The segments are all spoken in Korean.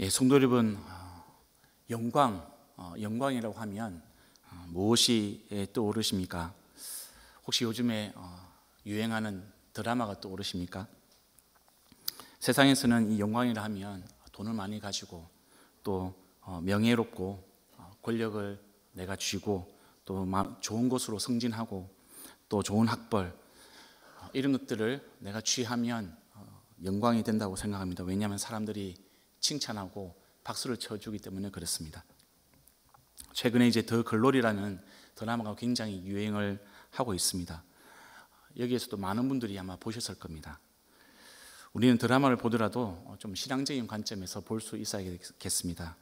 예, 성도 여러분, 영광이라고 하면 무엇이 떠오르십니까? 혹시 요즘에 유행하는 드라마가 떠오르십니까? 세상에서는 이 영광이라 하면 돈을 많이 가지고 또 명예롭고 권력을 내가 쥐고 또 좋은 곳으로 승진하고 또 좋은 학벌 이런 것들을 내가 취하면 영광이 된다고 생각합니다. 왜냐하면 사람들이 칭찬하고 박수를 쳐주기 때문에 그렇습니다. 최근에 이제 더 글로리라는 드라마가 굉장히 유행을 하고 있습니다. 여기에서도 많은 분들이 아마 보셨을 겁니다. 우리는 드라마를 보더라도 좀 신앙적인 관점에서 볼 수 있어야겠습니다.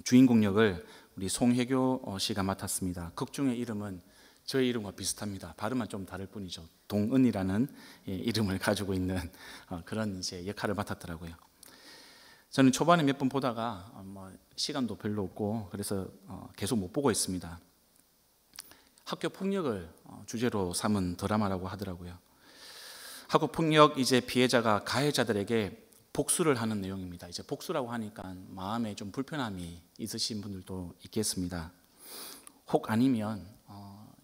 주인공 역을 우리 송혜교 씨가 맡았습니다. 극중의 이름은 저의 이름과 비슷합니다. 발음만 좀 다를 뿐이죠. 동은이라는 이름을 가지고 있는 그런 이제 역할을 맡았더라고요. 저는 초반에 몇 번 보다가 시간도 별로 없고 그래서 계속 못 보고 있습니다. 학교 폭력을 주제로 삼은 드라마라고 하더라고요. 학교 폭력 이제 피해자가 가해자들에게 복수를 하는 내용입니다. 이제 복수라고 하니까 마음에 좀 불편함이 있으신 분들도 있겠습니다. 혹 아니면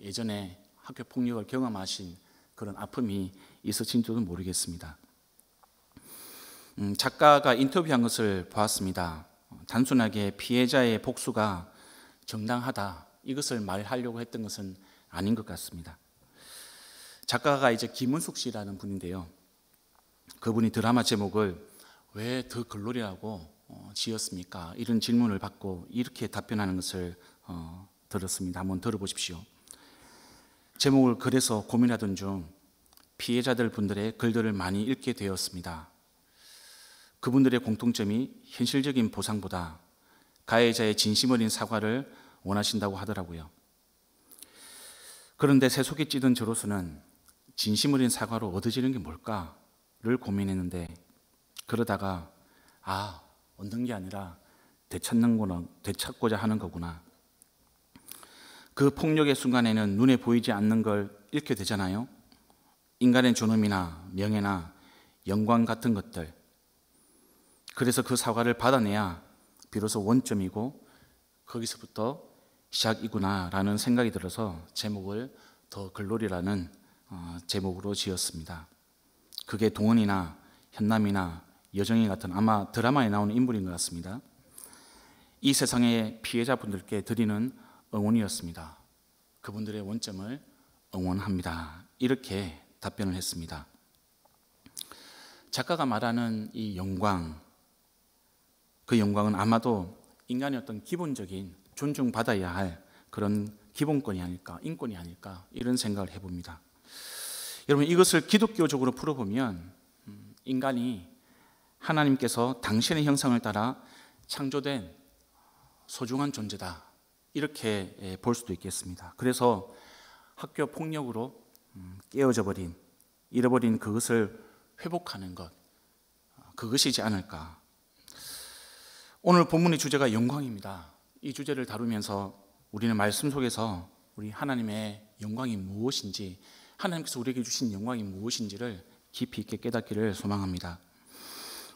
예전에 학교 폭력을 경험하신 그런 아픔이 있으신지도 모르겠습니다. 작가가 인터뷰한 것을 보았습니다. 단순하게 피해자의 복수가 정당하다 이것을 말하려고 했던 것은 아닌 것 같습니다. 작가가 이제 김은숙 씨라는 분인데요. 그분이 드라마 제목을 왜 더 글로리라고 지었습니까? 이런 질문을 받고 이렇게 답변하는 것을 들었습니다. 한번 들어보십시오. 제목을 그래서 고민하던 중 피해자들 분들의 글들을 많이 읽게 되었습니다. 그분들의 공통점이 현실적인 보상보다 가해자의 진심 어린 사과를 원하신다고 하더라고요. 그런데 새 속에 찌든 저로서는 진심 어린 사과로 얻어지는 게 뭘까를 고민했는데 그러다가 얻는 게 아니라 되찾고자 하는 거구나. 그 폭력의 순간에는 눈에 보이지 않는 걸 잃게 되잖아요. 인간의 존엄이나 명예나 영광 같은 것들. 그래서 그 사과를 받아내야 비로소 원점이고 거기서부터 시작이구나라는 생각이 들어서 제목을 더 글로리라는 제목으로 지었습니다. 그게 동원이나 현남이나 여정이 같은 아마 드라마에 나오는 인물인 것 같습니다. 이 세상의 피해자분들께 드리는 응원이었습니다. 그분들의 원점을 응원합니다. 이렇게 답변을 했습니다. 작가가 말하는 이 영광, 그 영광은 아마도 인간의 어떤 기본적인 존중받아야 할 그런 기본권이 아닐까, 인권이 아닐까 이런 생각을 해봅니다. 여러분 이것을 기독교적으로 풀어보면 인간이 하나님께서 당신의 형상을 따라 창조된 소중한 존재다 이렇게 볼 수도 있겠습니다. 그래서 학교 폭력으로 깨어져 버린, 잃어버린 그것을 회복하는 것, 그것이지 않을까. 오늘 본문의 주제가 영광입니다. 이 주제를 다루면서 우리는 말씀 속에서 우리 하나님의 영광이 무엇인지, 하나님께서 우리에게 주신 영광이 무엇인지를 깊이 있게 깨닫기를 소망합니다.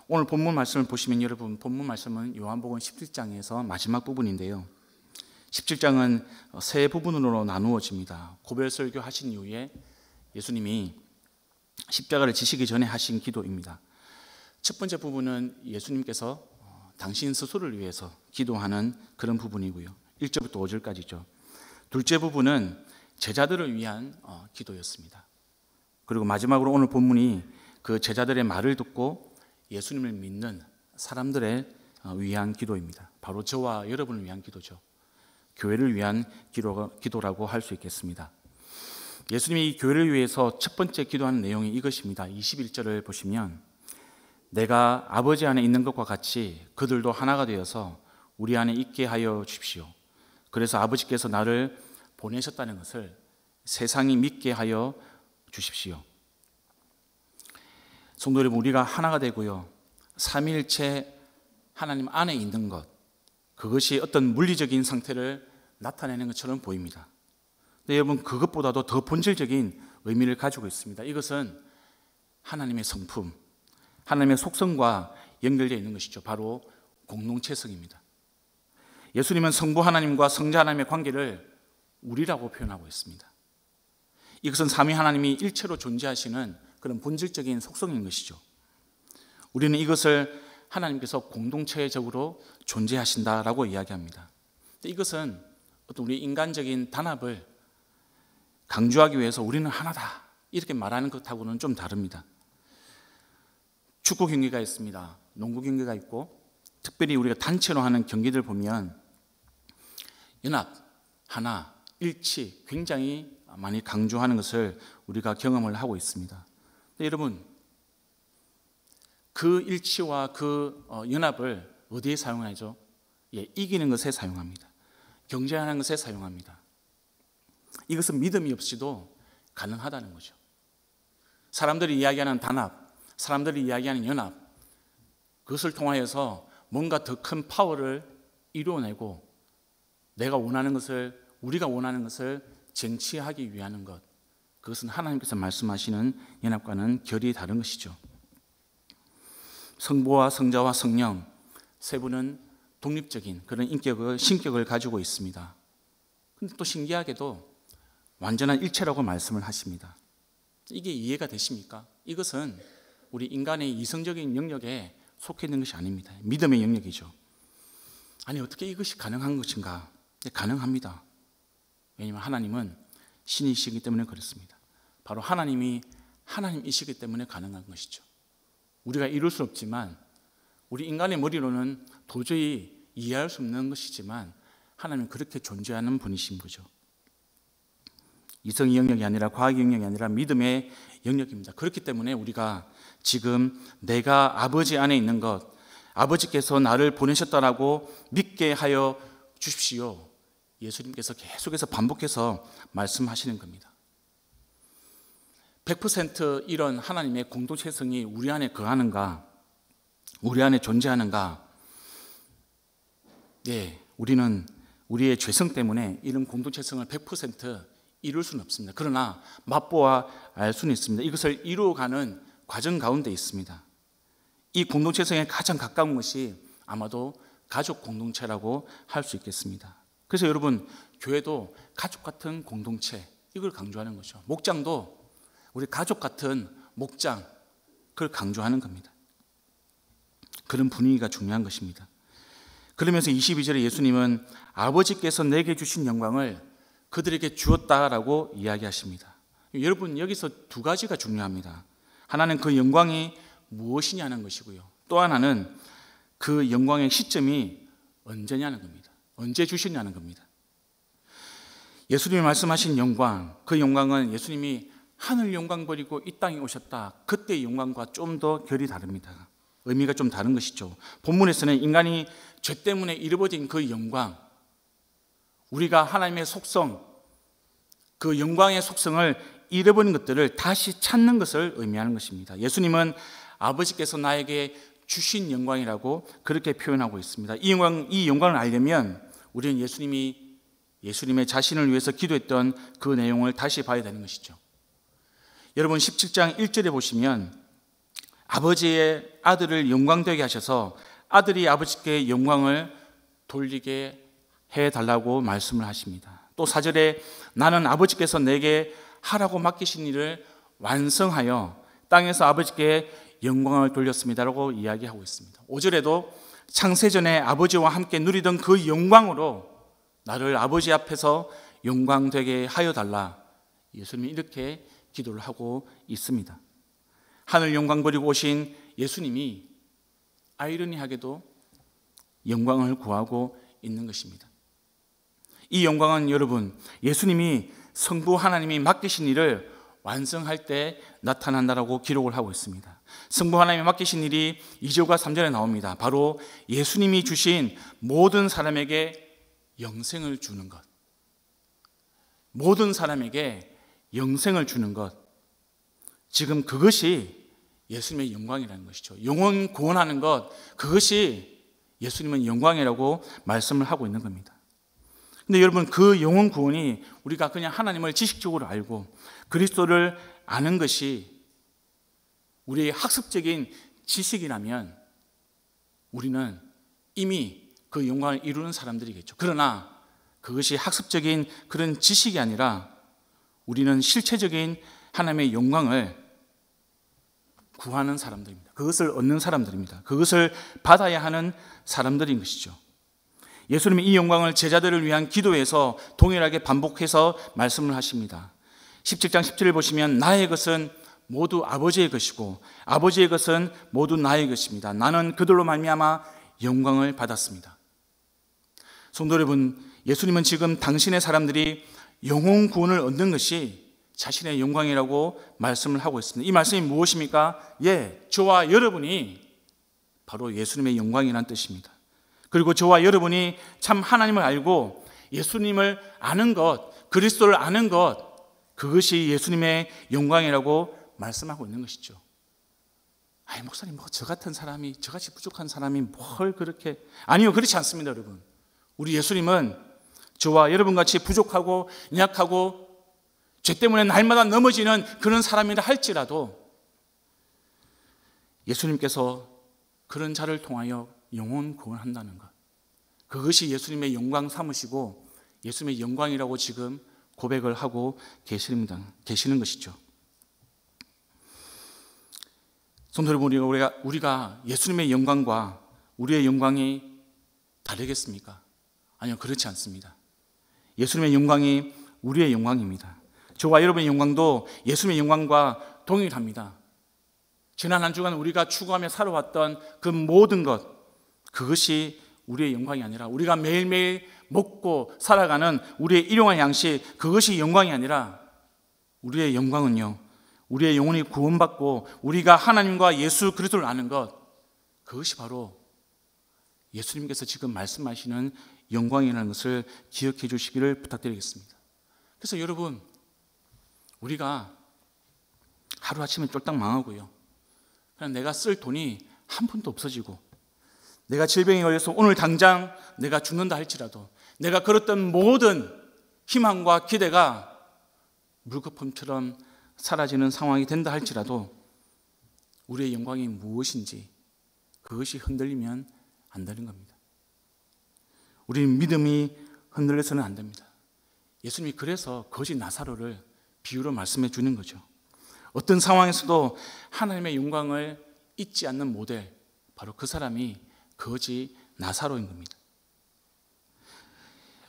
오늘 본문 말씀을 보시면 여러분, 본문 말씀은 요한복음 17장에서 마지막 부분인데요. 17장은 세 부분으로 나누어집니다. 고별설교 하신 이후에 예수님이 십자가를 지시기 전에 하신 기도입니다. 첫 번째 부분은 예수님께서 당신 스스로를 위해서 기도하는 그런 부분이고요. 1절부터 5절까지죠. 둘째 부분은 제자들을 위한 기도였습니다. 그리고 마지막으로 오늘 본문이 그 제자들의 말을 듣고 예수님을 믿는 사람들을 위한 기도입니다. 바로 저와 여러분을 위한 기도죠. 교회를 위한 기도라고 할 수 있겠습니다. 예수님이 이 교회를 위해서 첫 번째 기도하는 내용이 이것입니다. 21절을 보시면 내가 아버지 안에 있는 것과 같이 그들도 하나가 되어서 우리 안에 있게 하여 주십시오. 그래서 아버지께서 나를 보내셨다는 것을 세상이 믿게 하여 주십시오. 성도 여러분, 우리가 하나가 되고요, 삼위일체 하나님 안에 있는 것, 그것이 어떤 물리적인 상태를 나타내는 것처럼 보입니다. 근데 여러분, 그것보다도 더 본질적인 의미를 가지고 있습니다. 이것은 하나님의 성품, 하나님의 속성과 연결되어 있는 것이죠. 바로 공동체성입니다. 예수님은 성부 하나님과 성자 하나님의 관계를 우리라고 표현하고 있습니다. 이것은 삼위 하나님이 일체로 존재하시는 그런 본질적인 속성인 것이죠. 우리는 이것을 하나님께서 공동체적으로 존재하신다라고 이야기합니다. 이것은 어떤 우리 인간적인 단합을 강조하기 위해서 우리는 하나다 이렇게 말하는 것하고는 좀 다릅니다. 축구 경기가 있습니다. 농구 경기가 있고 특별히 우리가 단체로 하는 경기들 보면 연합, 하나, 일치 굉장히 많이 강조하는 것을 우리가 경험을 하고 있습니다. 여러분, 그 일치와 그 연합을 어디에 사용하죠? 이기는 것에 사용합니다. 경쟁하는 것에 사용합니다. 이것은 믿음이 없이도 가능하다는 거죠. 사람들이 이야기하는 단합, 사람들이 이야기하는 연합, 그것을 통하여서 뭔가 더 큰 파워를 이루어내고 내가 원하는 것을, 우리가 원하는 것을 쟁취하기 위한 것, 그것은 하나님께서 말씀하시는 연합과는 결이 다른 것이죠. 성부와 성자와 성령 세 분은 독립적인 그런 신격을 가지고 있습니다. 그런데 또 신기하게도 완전한 일체라고 말씀을 하십니다. 이게 이해가 되십니까? 이것은 우리 인간의 이성적인 영역에 속해 있는 것이 아닙니다. 믿음의 영역이죠. 아니, 어떻게 이것이 가능한 것인가? 가능합니다. 왜냐하면 하나님은 신이시기 때문에 그렇습니다. 바로 하나님이 하나님이시기 때문에 가능한 것이죠. 우리가 이룰 수 없지만, 우리 인간의 머리로는 도저히 이해할 수 없는 것이지만 하나님은 그렇게 존재하는 분이신 거죠. 이성의 영역이 아니라 과학의 영역이 아니라 믿음의 영역입니다. 그렇기 때문에 우리가 지금 내가 아버지 안에 있는 것, 아버지께서 나를 보내셨다라고 믿게 하여 주십시오. 예수님께서 계속해서 반복해서 말씀하시는 겁니다. 100% 이런 하나님의 공동체성이 우리 안에 거하는가? 우리 안에 존재하는가? 네, 우리는 우리의 죄성 때문에 이런 공동체성을 100% 이룰 수는 없습니다. 그러나 맛보아 알 수는 있습니다. 이것을 이루어가는 과정 가운데 있습니다. 이 공동체성에 가장 가까운 것이 아마도 가족 공동체라고 할 수 있겠습니다. 그래서 여러분, 교회도 가족 같은 공동체, 이걸 강조하는 거죠. 목장도 우리 가족 같은 목장, 그걸 강조하는 겁니다. 그런 분위기가 중요한 것입니다. 그러면서 22절에 예수님은 아버지께서 내게 주신 영광을 그들에게 주었다라고 이야기하십니다. 여러분, 여기서 두 가지가 중요합니다. 하나는 그 영광이 무엇이냐는 것이고요. 또 하나는 그 영광의 시점이 언제냐는 겁니다. 언제 주시냐는 겁니다. 예수님이 말씀하신 영광, 그 영광은 예수님이 하늘 영광 버리고 이 땅에 오셨다, 그때의 영광과 좀 더 결이 다릅니다. 의미가 좀 다른 것이죠. 본문에서는 인간이 죄 때문에 잃어버린 그 영광, 우리가 하나님의 속성, 그 영광의 속성을 잃어버린 것들을 다시 찾는 것을 의미하는 것입니다. 예수님은 아버지께서 나에게 주신 영광이라고 그렇게 표현하고 있습니다. 이 영광을 알려면 우리는 예수님의 자신을 위해서 기도했던 그 내용을 다시 봐야 되는 것이죠. 여러분, 17장 1절에 보시면 아버지의 아들을 영광되게 하셔서 아들이 아버지께 영광을 돌리게 해달라고 말씀을 하십니다. 또 4절에 나는 아버지께서 내게 하라고 맡기신 일을 완성하여 땅에서 아버지께 영광을 돌렸습니다라고 이야기하고 있습니다. 5절에도 창세전에 아버지와 함께 누리던 그 영광으로 나를 아버지 앞에서 영광되게 하여 달라, 예수님이 이렇게 기도를 하고 있습니다. 하늘 영광 버리고 오신 예수님이 아이러니하게도 영광을 구하고 있는 것입니다. 이 영광은 여러분, 예수님이 성부 하나님이 맡기신 일을 완성할 때 나타난다라고 기록을 하고 있습니다. 성부 하나님이 맡기신 일이 2절과 3절에 나옵니다. 바로 예수님이 주신 모든 사람에게 영생을 주는 것, 모든 사람에게 영생을 주는 것, 지금 그것이 예수님의 영광이라는 것이죠. 영혼 구원하는 것, 그것이 예수님은 영광이라고 말씀을 하고 있는 겁니다. 근데 여러분, 그 영혼 구원이 우리가 그냥 하나님을 지식적으로 알고 그리스도를 아는 것이 우리의 학습적인 지식이라면 우리는 이미 그 영광을 이루는 사람들이겠죠. 그러나 그것이 학습적인 그런 지식이 아니라 우리는 실체적인 하나님의 영광을 구하는 사람들입니다. 그것을 얻는 사람들입니다. 그것을 받아야 하는 사람들인 것이죠. 예수님이 이 영광을 제자들을 위한 기도에서 동일하게 반복해서 말씀을 하십니다. 17장 17을 보시면 나의 것은 모두 아버지의 것이고 아버지의 것은 모두 나의 것입니다. 나는 그들로 말미암아 영광을 받았습니다. 성도 여러분, 예수님은 지금 당신의 사람들이 영혼 구원을 얻는 것이 자신의 영광이라고 말씀을 하고 있습니다. 이 말씀이 무엇입니까? 저와 여러분이 바로 예수님의 영광이라는 뜻입니다. 그리고 저와 여러분이 참 하나님을 알고 예수님을 아는 것, 그리스도를 아는 것, 그것이 예수님의 영광이라고 말씀하고 있는 것이죠. 아니 목사님, 저 같은 사람이, 저같이 부족한 사람이 뭘 그렇게, 아니요, 그렇지 않습니다. 여러분, 우리 예수님은 저와 여러분같이 부족하고 연약하고 죄 때문에 날마다 넘어지는 그런 사람이라 할지라도 예수님께서 그런 자를 통하여 영혼 구원한다는 것, 그것이 예수님의 영광 삼으시고 예수님의 영광이라고 지금 고백을 하고 계시는 것이죠. 성도 여러분, 우리가 예수님의 영광과 우리의 영광이 다르겠습니까? 아니요, 그렇지 않습니다. 예수님의 영광이 우리의 영광입니다. 저와 여러분의 영광도 예수님의 영광과 동일합니다. 지난 한 주간 우리가 추구하며 살아왔던 그 모든 것, 그것이 우리의 영광이 아니라, 우리가 매일매일 먹고 살아가는 우리의 일용할 양식, 그것이 영광이 아니라 우리의 영광은요, 우리의 영혼이 구원받고 우리가 하나님과 예수 그리스도를 아는 것, 그것이 바로 예수님께서 지금 말씀하시는 영광이라는 것을 기억해 주시기를 부탁드리겠습니다. 그래서 여러분, 우리가 하루아침에 쫄딱 망하고요, 그냥 내가 쓸 돈이 한 푼도 없어지고, 내가 질병에 걸려서 오늘 당장 내가 죽는다 할지라도 내가 걸었던 모든 희망과 기대가 물거품처럼 사라지는 상황이 된다 할지라도 우리의 영광이 무엇인지 그것이 흔들리면 안 되는 겁니다. 우리는 믿음이 흔들려서는 안 됩니다. 예수님이 그래서 거지 나사로를 비유로 말씀해 주는 거죠. 어떤 상황에서도 하나님의 영광을 잊지 않는 모델, 바로 그 사람이 거지 나사로인 겁니다.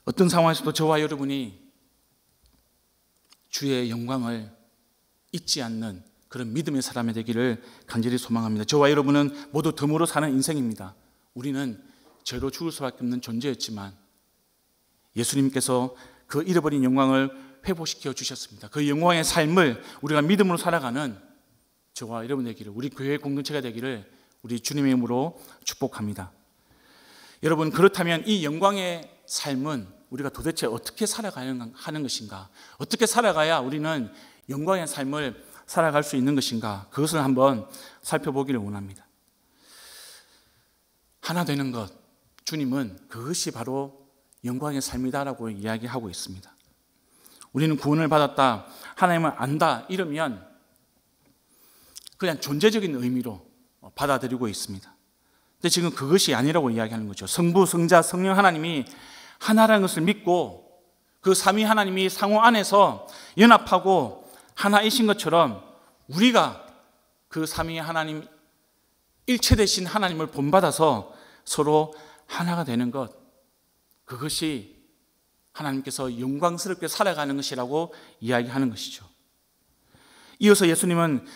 어떤 상황에서도 저와 여러분이 주의 영광을 잊지 않는 그런 믿음의 사람이 되기를 간절히 소망합니다. 저와 여러분은 모두 덤으로 사는 인생입니다. 우리는 죄로 죽을 수밖에 없는 존재였지만 예수님께서 그 잃어버린 영광을 회복시켜 주셨습니다. 그 영광의 삶을 우리가 믿음으로 살아가는 저와 여러분 되기를, 우리 교회 공동체가 되기를 우리 주님의 이름으로 축복합니다. 여러분, 그렇다면 이 영광의 삶은 우리가 도대체 어떻게 살아가야 하는 것인가? 어떻게 살아가야 우리는 영광의 삶을 살아갈 수 있는 것인가? 그것을 한번 살펴보기를 원합니다. 하나 되는 것, 주님은 그것이 바로 영광의 삶이다라고 이야기하고 있습니다. 우리는 구원을 받았다, 하나님을 안다 이러면 그냥 존재적인 의미로 받아들이고 있습니다. 근데 지금 그것이 아니라고 이야기하는 거죠. 성부, 성자, 성령 하나님이 하나라는 것을 믿고 그 삼위 하나님이 상호 안에서 연합하고 하나이신 것처럼 우리가 그 삼위 하나님, 일체 되신 하나님을 본받아서 서로 하나가 되는 것, 그것이 하나님께서 영광스럽게 살아가는 것이라고 이야기하는 것이죠. 이어서 예수님은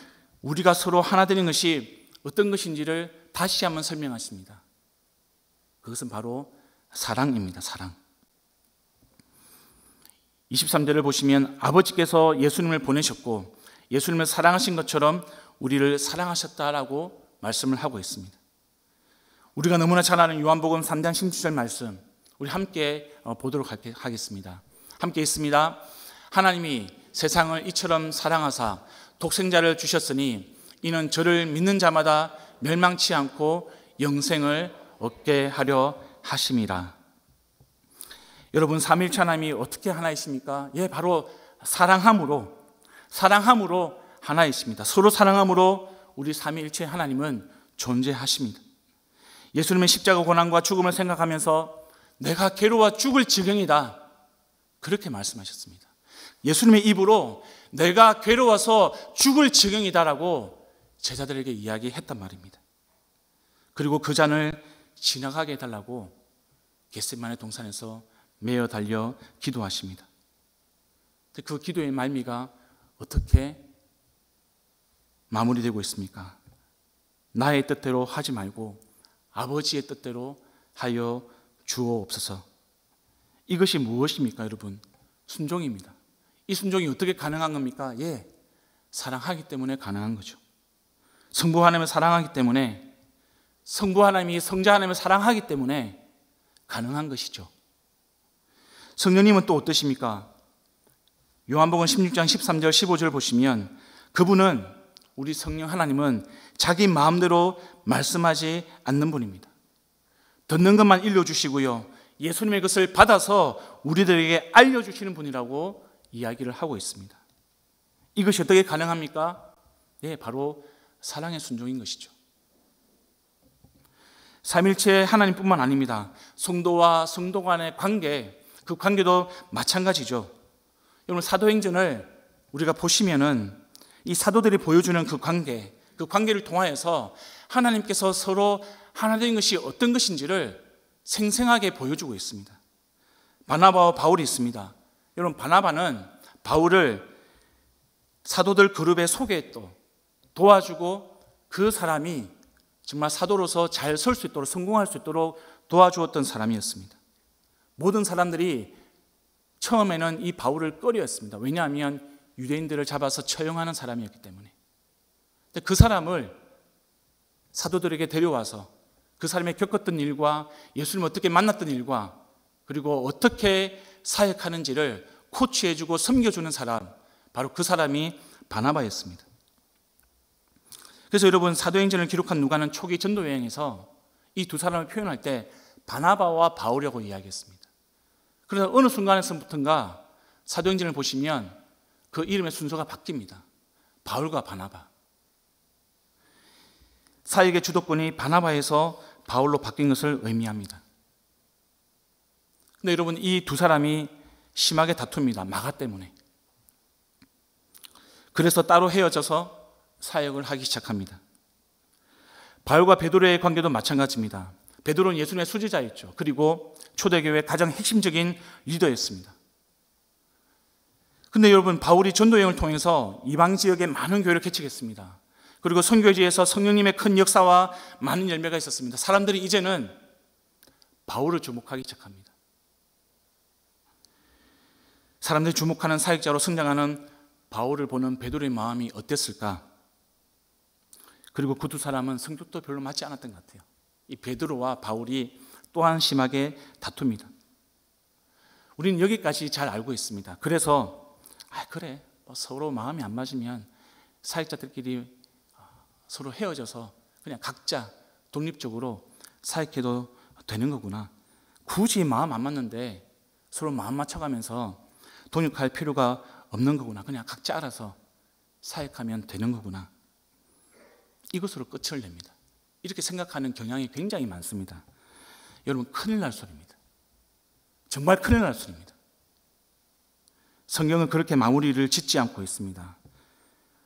우리가 서로 하나 되는 것이 어떤 것인지를 다시 한번 설명하십니다. 그것은 바로 사랑입니다. 사랑. 23절을 보시면 아버지께서 예수님을 보내셨고 예수님을 사랑하신 것처럼 우리를 사랑하셨다라고 말씀을 하고 있습니다. 우리가 너무나 잘 아는 요한복음 3장 16절 말씀, 우리 함께 보도록 하겠습니다. 함께 있습니다. 하나님이 세상을 이처럼 사랑하사 독생자를 주셨으니 이는 저를 믿는 자마다 멸망치 않고 영생을 얻게 하려 하심이라. 여러분, 삼위일체 하나님이 어떻게 하나이십니까? 바로 사랑함으로 하나이십니다. 서로 사랑함으로 우리 삼위일체 하나님은 존재하십니다. 예수님의 십자가 고난과 죽음을 생각하면서 내가 괴로워 죽을 지경이다, 그렇게 말씀하셨습니다. 예수님의 입으로 내가 괴로워서 죽을 지경이다라고 제자들에게 이야기했단 말입니다. 그리고 그 잔을 지나가게 해달라고 겟세마네 동산에서 매어 달려 기도하십니다. 그 기도의 말미가 어떻게 마무리되고 있습니까? 나의 뜻대로 하지 말고 아버지의 뜻대로 하여 주옵소서. 이것이 무엇입니까, 여러분? 순종입니다. 이 순종이 어떻게 가능한 겁니까? 사랑하기 때문에 가능한 거죠. 성부 하나님을 사랑하기 때문에, 성부 하나님이 성자 하나님을 사랑하기 때문에 가능한 것이죠. 성령님은 또 어떠십니까? 요한복음 16장 13절 15절 보시면 그분은, 우리 성령 하나님은 자기 마음대로 말씀하지 않는 분입니다. 듣는 것만 일러주시고요, 예수님의 것을 받아서 우리들에게 알려주시는 분이라고 이야기를 하고 있습니다. 이것이 어떻게 가능합니까? 바로 사랑의 순종인 것이죠. 삼일체 하나님뿐만 아닙니다. 성도와 성도 간의 관계, 그 관계도 마찬가지죠. 여러분, 사도행전을 우리가 보시면은 이 사도들이 보여주는 그 관계를 통하여서 하나님께서 서로 하나 된 것이 어떤 것인지를 생생하게 보여주고 있습니다. 바나바와 바울이 있습니다. 여러분, 바나바는 바울을 사도들 그룹에 소개했고 도와주고, 그 사람이 정말 사도로서 잘 설 수 있도록, 성공할 수 있도록 도와주었던 사람이었습니다. 모든 사람들이 처음에는 이 바울을 꺼려했습니다. 왜냐하면 유대인들을 잡아서 처형하는 사람이었기 때문에. 근데 그 사람을 사도들에게 데려와서 그 사람이 겪었던 일과 예수님을 어떻게 만났던 일과 그리고 어떻게 사역하는지를 코치해주고 섬겨주는 사람, 바로 그 사람이 바나바였습니다. 그래서 여러분, 사도행전을 기록한 누가는 초기 전도여행에서 이 두 사람을 표현할 때 바나바와 바울이라고 이야기했습니다. 그래서 어느 순간에서부터인가 사도행전을 보시면 그 이름의 순서가 바뀝니다. 바울과 바나바. 사역의 주도권이 바나바에서 바울로 바뀐 것을 의미합니다. 근데 여러분, 이 두 사람이 심하게 다툽니다. 마가 때문에. 그래서 따로 헤어져서 사역을 하기 시작합니다. 바울과 베드로의 관계도 마찬가지입니다. 베드로는 예수님의 수제자였죠. 그리고 초대교회의 가장 핵심적인 리더였습니다. 근데 여러분, 바울이 전도여행을 통해서 이방 지역에 많은 교회를 개척했습니다. 그리고 선교지에서 성령님의 큰 역사와 많은 열매가 있었습니다. 사람들이 이제는 바울을 주목하기 시작합니다. 사람들이 주목하는 사역자로 성장하는 바울을 보는 베드로의 마음이 어땠을까? 그리고 그 두 사람은 성격도 별로 맞지 않았던 것 같아요. 이 베드로와 바울이 또한 심하게 다툽니다. 우리는 여기까지 잘 알고 있습니다. 그래서 그래, 서로 마음이 안 맞으면 사역자들끼리 서로 헤어져서 그냥 각자 독립적으로 사역해도 되는 거구나. 굳이 마음 안 맞는데 서로 마음 맞춰가면서 독립할 필요가 없는 거구나. 그냥 각자 알아서 사역하면 되는 거구나. 이것으로 끝을 냅니다. 이렇게 생각하는 경향이 굉장히 많습니다. 여러분, 큰일 날 소리입니다. 정말 큰일 날 소리입니다. 성경은 그렇게 마무리를 짓지 않고 있습니다.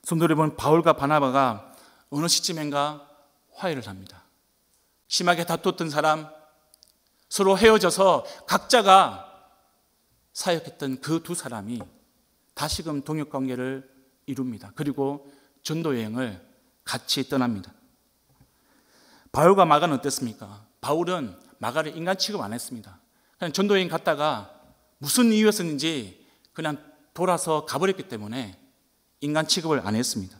성도 여러분, 바울과 바나바가 어느 시점인가 화해를 합니다. 심하게 다퉜던 사람, 서로 헤어져서 각자가 사역했던 그 두 사람이 다시금 동역관계를 이룹니다. 그리고 전도여행을 같이 떠납니다. 바울과 마가는 어땠습니까? 바울은 마가를 인간 취급 안 했습니다. 그냥 전도여행 갔다가 무슨 이유였는지 그냥 돌아서 가버렸기 때문에 인간 취급을 안 했습니다.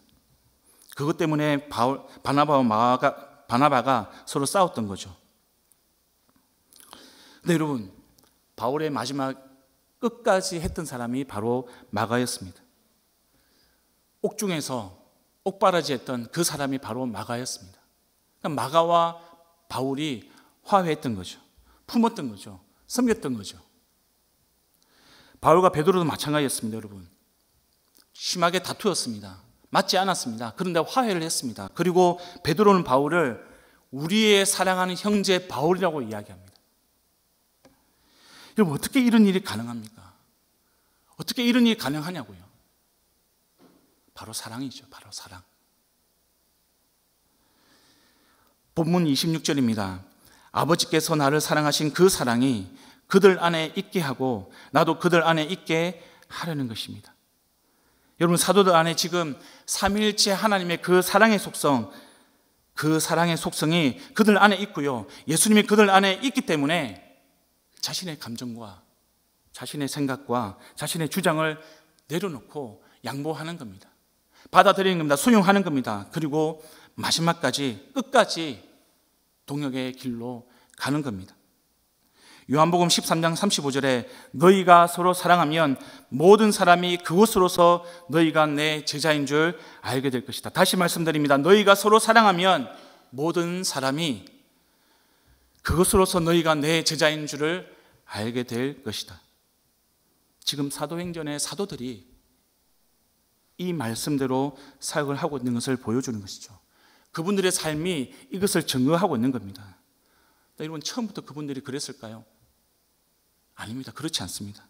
그것 때문에 바나바와 바나바가 서로 싸웠던 거죠. 근데 여러분, 바울의 마지막 끝까지 했던 사람이 바로 마가였습니다. 옥중에서 옥바라지했던 그 사람이 바로 마가였습니다. 그러니까 마가와 바울이 화해했던 거죠. 품었던 거죠. 섬겼던 거죠. 바울과 베드로도 마찬가지였습니다, 여러분. 심하게 다투었습니다. 맞지 않았습니다. 그런데 화해를 했습니다. 그리고 베드로는 바울을 우리의 사랑하는 형제 바울이라고 이야기합니다. 여러분, 어떻게 이런 일이 가능합니까? 어떻게 이런 일이 가능하냐고요? 바로 사랑이죠. 바로 사랑. 본문 26절입니다. 아버지께서 나를 사랑하신 그 사랑이 그들 안에 있게 하고 나도 그들 안에 있게 하려는 것입니다. 여러분, 사도들 안에 지금 삼위일체 하나님의 그 사랑의 속성, 그 사랑의 속성이 그들 안에 있고요, 예수님이 그들 안에 있기 때문에 자신의 감정과 자신의 생각과 자신의 주장을 내려놓고 양보하는 겁니다. 받아들이는 겁니다. 수용하는 겁니다. 그리고 마지막까지, 끝까지 동역의 길로 가는 겁니다. 요한복음 13장 35절에 너희가 서로 사랑하면 모든 사람이 그것으로서 너희가 내 제자인 줄 알게 될 것이다. 다시 말씀드립니다. 너희가 서로 사랑하면 모든 사람이 그것으로서 너희가 내 제자인 줄을 알게 될 것이다. 지금 사도행전의 사도들이 이 말씀대로 사역을 하고 있는 것을 보여주는 것이죠. 그분들의 삶이 이것을 증거하고 있는 겁니다. 여러분, 처음부터 그분들이 그랬을까요? 아닙니다. 그렇지 않습니다.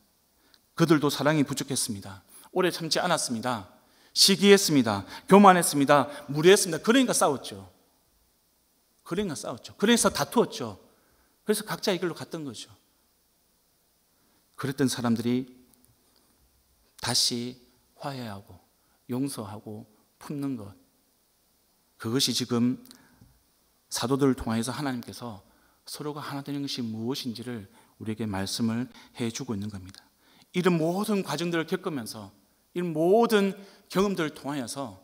그들도 사랑이 부족했습니다. 오래 참지 않았습니다. 시기했습니다. 교만했습니다. 무례했습니다. 그러니까 싸웠죠. 그래서 다투었죠. 그래서 각자의 길로 갔던 거죠. 그랬던 사람들이 다시 화해하고 용서하고 품는 것, 그것이 지금 사도들을 통해서 하나님께서 서로가 하나 되는 것이 무엇인지를 우리에게 말씀을 해주고 있는 겁니다. 이런 모든 과정들을 겪으면서, 이런 모든 경험들을 통하여서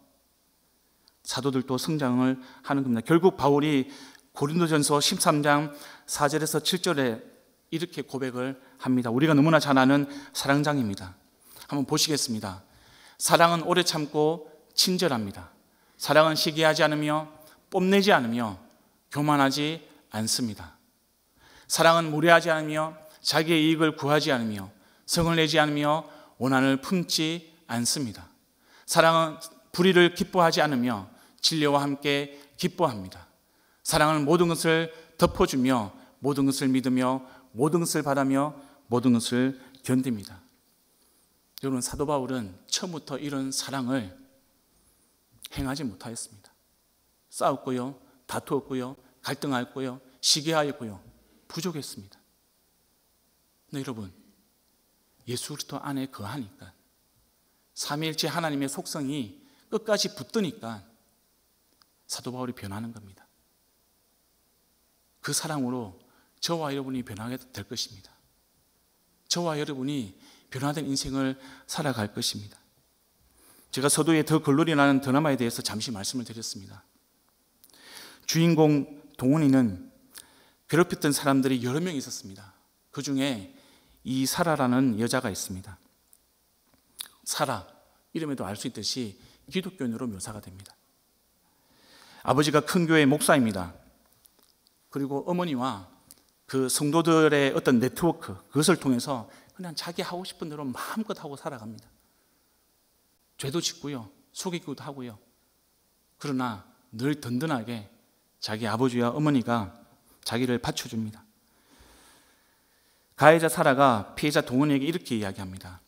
사도들도 성장을 하는 겁니다. 결국 바울이 고린도전서 13장 4절에서 7절에 이렇게 고백을 합니다. 우리가 너무나 잘 아는 사랑장입니다. 한번 보시겠습니다. 사랑은 오래 참고 친절합니다. 사랑은 시기하지 않으며 뽐내지 않으며 교만하지 않습니다. 사랑은 무례하지 않으며 자기의 이익을 구하지 않으며 성을 내지 않으며 원한을 품지 않습니다. 사랑은 불의를 기뻐하지 않으며 진리와 함께 기뻐합니다. 사랑은 모든 것을 덮어주며 모든 것을 믿으며 모든 것을 바라며 모든 것을 견딥니다. 여러분, 사도 바울은 처음부터 이런 사랑을 행하지 못하였습니다. 싸웠고요, 다투었고요, 갈등하였고요, 시기하였고요, 부족했습니다. 근데 여러분, 예수 그리스도 안에 거하니까, 삼위일체 하나님의 속성이 끝까지 붙드니까 사도 바울이 변하는 겁니다. 그 사랑으로 저와 여러분이 변하게 될 것입니다. 저와 여러분이 변화된 인생을 살아갈 것입니다. 제가 서두에 더 글로리라는 드라마에 대해서 잠시 말씀을 드렸습니다. 주인공 동훈이는 괴롭혔던 사람들이 여러 명 있었습니다. 그 중에 이 사라라는 여자가 있습니다. 사라, 이름에도 알 수 있듯이 기독교인으로 묘사가 됩니다. 아버지가 큰 교회 목사입니다. 그리고 어머니와 그 성도들의 어떤 네트워크, 그것을 통해서 그냥 자기 하고 싶은 대로 마음껏 하고 살아갑니다. 죄도 짓고요, 속이기도 하고요. 그러나 늘 든든하게 자기 아버지와 어머니가 자기를 받쳐줍니다. 가해자 사라가 피해자 동훈에게 이렇게 이야기합니다.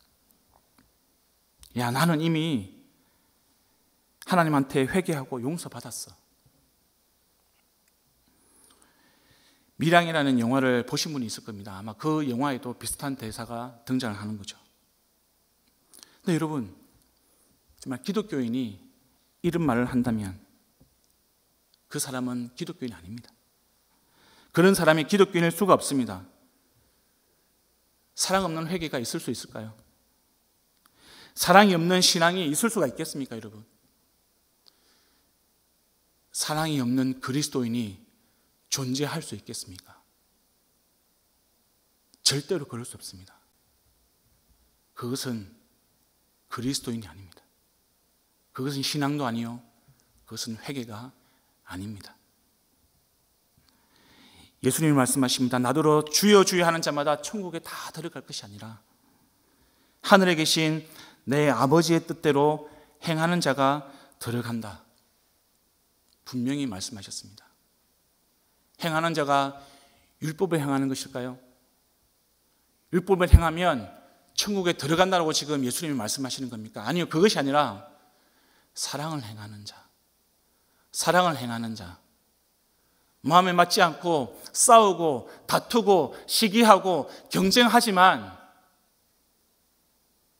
야, 나는 이미 하나님한테 회개하고 용서받았어. 미량이라는 영화를 보신 분이 있을 겁니다. 아마 그 영화에도 비슷한 대사가 등장을 하는 거죠. 근데 여러분, 정말 기독교인이 이런 말을 한다면 그 사람은 기독교인이 아닙니다. 그런 사람이 기독교인일 수가 없습니다. 사랑 없는 회개가 있을 수 있을까요? 사랑이 없는 신앙이 있을 수가 있겠습니까, 여러분? 사랑이 없는 그리스도인이 존재할 수 있겠습니까? 절대로 그럴 수 없습니다. 그것은 그리스도인이 아닙니다. 그것은 신앙도 아니요, 그것은 회개가 아닙니다. 예수님이 말씀하십니다. 나더러 주여 주여 하는 자마다 천국에 다 들어갈 것이 아니라 하늘에 계신 내 아버지의 뜻대로 행하는 자가 들어간다. 분명히 말씀하셨습니다. 행하는 자가 율법을 행하는 것일까요? 율법을 행하면 천국에 들어간다고 지금 예수님이 말씀하시는 겁니까? 아니요, 그것이 아니라 사랑을 행하는 자, 사랑을 행하는 자, 마음에 맞지 않고 싸우고 다투고 시기하고 경쟁하지만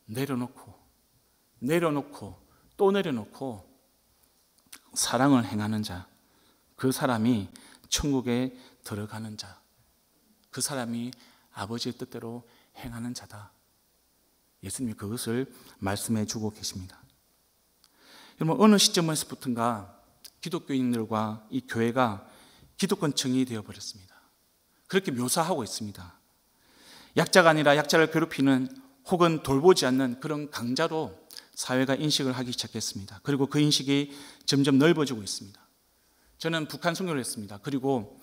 내려놓고 또 내려놓고 사랑을 행하는 자, 그 사람이 천국에 들어가는 자, 그 사람이 아버지의 뜻대로 행하는 자다. 예수님이 그것을 말씀해 주고 계십니다. 여러분, 어느 시점에서부터인가 기독교인들과 이 교회가 기득권층이 되어버렸습니다. 그렇게 묘사하고 있습니다. 약자가 아니라 약자를 괴롭히는 혹은 돌보지 않는 그런 강자로 사회가 인식을 하기 시작했습니다. 그리고 그 인식이 점점 넓어지고 있습니다. 저는 북한 선교를 했습니다. 그리고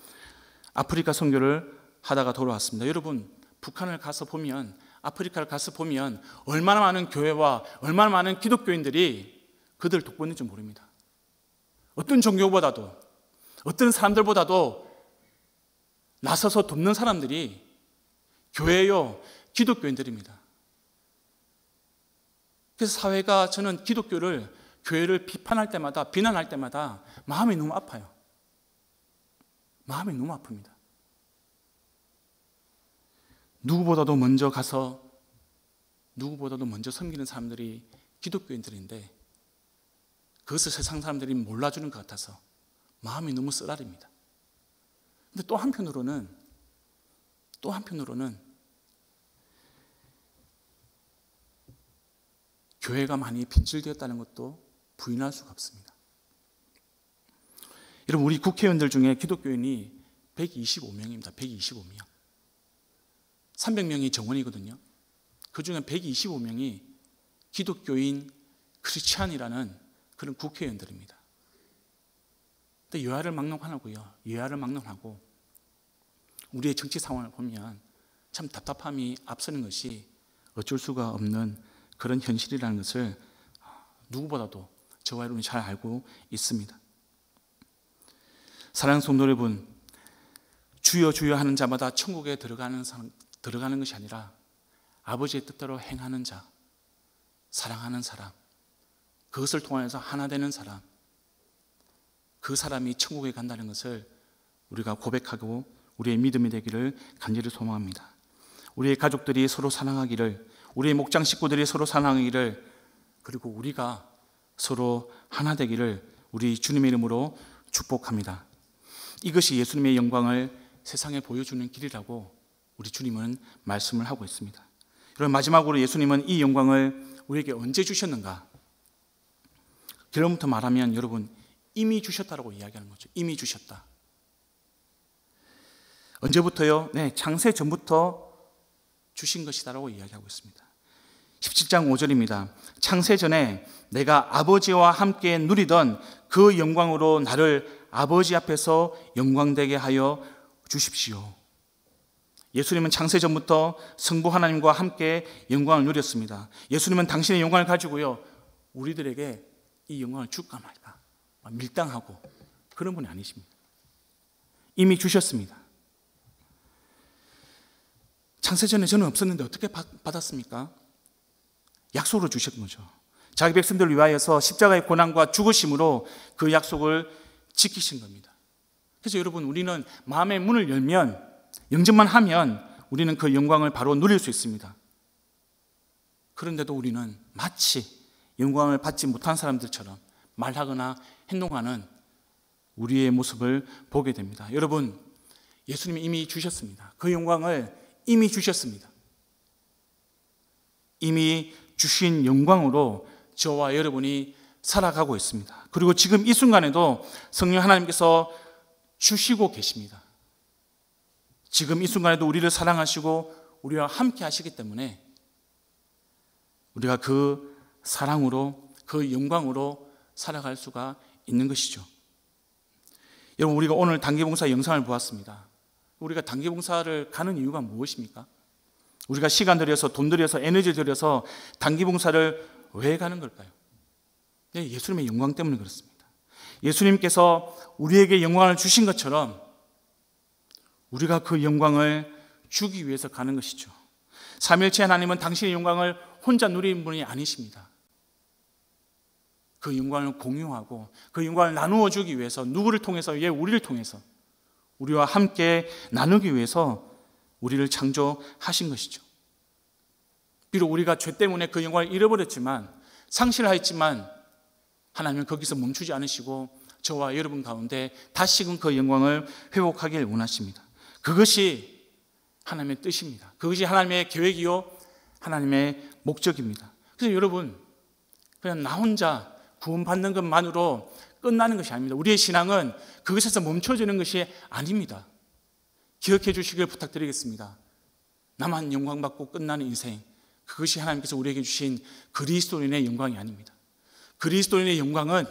아프리카 선교를 하다가 돌아왔습니다. 여러분, 북한을 가서 보면, 아프리카를 가서 보면 얼마나 많은 교회와 얼마나 많은 기독교인들이 그들 돕고 있는지 모릅니다. 어떤 종교보다도, 어떤 사람들보다도 나서서 돕는 사람들이 교회요, 기독교인들입니다. 그래서 사회가, 저는 교회를 비판할 때마다, 비난할 때마다 마음이 너무 아파요. 마음이 너무 아픕니다. 누구보다도 먼저 가서, 누구보다도 먼저 섬기는 사람들이 기독교인들인데 그것을 세상 사람들이 몰라주는 것 같아서 마음이 너무 쓰라립니다. 근데 또 한편으로는 교회가 많이 빈질되었다는 것도 부인할 수가 없습니다. 여러분, 우리 국회의원들 중에 기독교인이 125명입니다. 125명. 300명이 정원이거든요. 그 중에 125명이 기독교인 크리스찬이라는 그런 국회의원들입니다. 근데 여야를 막론하고 우리의 정치 상황을 보면 참 답답함이 앞서는 것이 어쩔 수가 없는 그런 현실이라는 것을 누구보다도 저와 여러분이 잘 알고 있습니다. 사랑하는 성도 여러분, 주여 주여 하는 자마다 천국에 들어가는 것이 아니라 아버지의 뜻대로 행하는 자, 사랑하는 사람, 그것을 통해서 하나 되는 사람, 그 사람이 천국에 간다는 것을 우리가 고백하고 우리의 믿음이 되기를 간절히 소망합니다. 우리의 가족들이 서로 사랑하기를, 우리의 목장 식구들이 서로 사랑하기를, 그리고 우리가 서로 하나 되기를 우리 주님의 이름으로 축복합니다. 이것이 예수님의 영광을 세상에 보여주는 길이라고 우리 주님은 말씀을 하고 있습니다. 여러분, 마지막으로 예수님은 이 영광을 우리에게 언제 주셨는가? 결론부터 말하면 여러분, 이미 주셨다라고 이야기하는 거죠. 이미 주셨다. 언제부터요? 네, 창세 전부터 주신 것이다라고 이야기하고 있습니다. 17장 5절입니다. 창세 전에 내가 아버지와 함께 누리던 그 영광으로 나를 아버지 앞에서 영광되게 하여 주십시오. 예수님은 창세 전부터 성부 하나님과 함께 영광을 누렸습니다. 예수님은 당신의 영광을 가지고요, 우리들에게 이 영광을 줄까 말까 밀당하고 그런 분이 아니십니다. 이미 주셨습니다. 창세 전에 저는 없었는데 어떻게 받았습니까? 약속으로 주신 거죠. 자기 백성들을 위하여서 십자가의 고난과 죽으심으로 그 약속을 지키신 겁니다. 그래서 여러분, 우리는 마음의 문을 열면, 영접만 하면 우리는 그 영광을 바로 누릴 수 있습니다. 그런데도 우리는 마치 영광을 받지 못한 사람들처럼 말하거나 행동하는 우리의 모습을 보게 됩니다. 여러분, 예수님이 이미 주셨습니다. 그 영광을 이미 주셨습니다. 이미 주신 영광으로 저와 여러분이 살아가고 있습니다. 그리고 지금 이 순간에도 성령 하나님께서 주시고 계십니다. 지금 이 순간에도 우리를 사랑하시고 우리와 함께 하시기 때문에 우리가 그 사랑으로, 그 영광으로 살아갈 수가 있는 것이죠. 여러분, 우리가 오늘 단기봉사 영상을 보았습니다. 우리가 단기봉사를 가는 이유가 무엇입니까? 우리가 시간 들여서, 돈 들여서, 에너지 들여서 단기봉사를 왜 가는 걸까요? 네, 예수님의 영광 때문에 그렇습니다. 예수님께서 우리에게 영광을 주신 것처럼 우리가 그 영광을 주기 위해서 가는 것이죠. 삼위일체 하나님은 당신의 영광을 혼자 누리는 분이 아니십니다. 그 영광을 공유하고 그 영광을 나누어 주기 위해서 누구를 통해서? 우리를 통해서 우리와 함께 나누기 위해서 우리를 창조하신 것이죠. 비록 우리가 죄 때문에 그 영광을 잃어버렸지만, 상실하였지만 하나님은 거기서 멈추지 않으시고 저와 여러분 가운데 다시금 그 영광을 회복하길 원하십니다. 그것이 하나님의 뜻입니다. 그것이 하나님의 계획이요 하나님의 목적입니다. 그래서 여러분, 그냥 나 혼자 구원받는 것만으로 끝나는 것이 아닙니다. 우리의 신앙은 그것에서 멈춰지는 것이 아닙니다. 기억해 주시길 부탁드리겠습니다. 나만 영광받고 끝나는 인생, 그것이 하나님께서 우리에게 주신 그리스도인의 영광이 아닙니다. 그리스도인의 영광은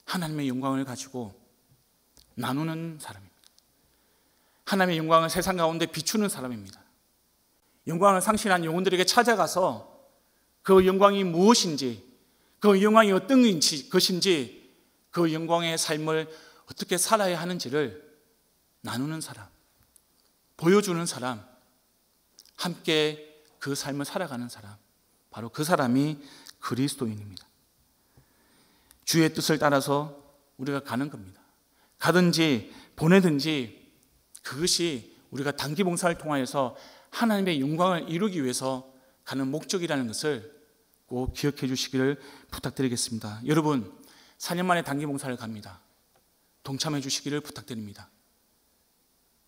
하나님의 영광을 가지고 나누는 사람입니다. 하나님의 영광을 세상 가운데 비추는 사람입니다. 영광을 상실한 영혼들에게 찾아가서 그 영광이 무엇인지, 그 영광이 어떤 것인지, 그 영광의 삶을 어떻게 살아야 하는지를 나누는 사람, 보여주는 사람, 함께 그 삶을 살아가는 사람, 바로 그 사람이 그리스도인입니다. 주의 뜻을 따라서 우리가 가는 겁니다. 가든지 보내든지 그것이 우리가 단기 봉사를 통하여서 하나님의 영광을 이루기 위해서 가는 목적이라는 것을 꼭 기억해 주시기를 부탁드리겠습니다. 여러분, 4년 만에 단기 봉사를 갑니다. 동참해 주시기를 부탁드립니다.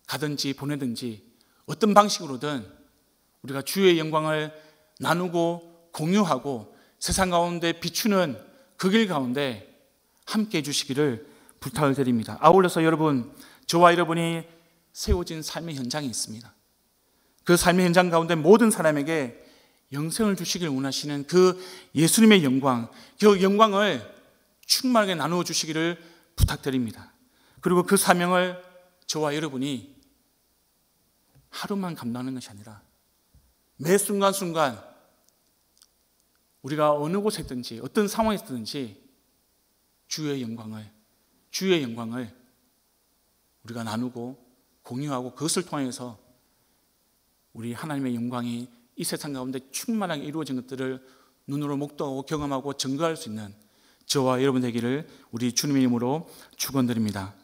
가든지 보내든지 어떤 방식으로든 우리가 주의 영광을 나누고 공유하고 세상 가운데 비추는 그 길 가운데 함께 해주시기를 부탁을 드립니다. 아울러서 여러분, 저와 여러분이 세워진 삶의 현장이 있습니다. 그 삶의 현장 가운데 모든 사람에게 영생을 주시길 원하시는 그 예수님의 영광, 그 영광을 충만하게 나누어 주시기를 부탁드립니다. 그리고 그 사명을 저와 여러분이 하루만 감당하는 것이 아니라 매 순간순간 우리가 어느 곳에 있든지 어떤 상황에 있든지 주의 영광을 우리가 나누고 공유하고 그것을 통해서 우리 하나님의 영광이 이 세상 가운데 충만하게 이루어진 것들을 눈으로 목도하고 경험하고 증거할 수 있는 저와 여러분 되기를 우리 주님의 이름으로 축원드립니다.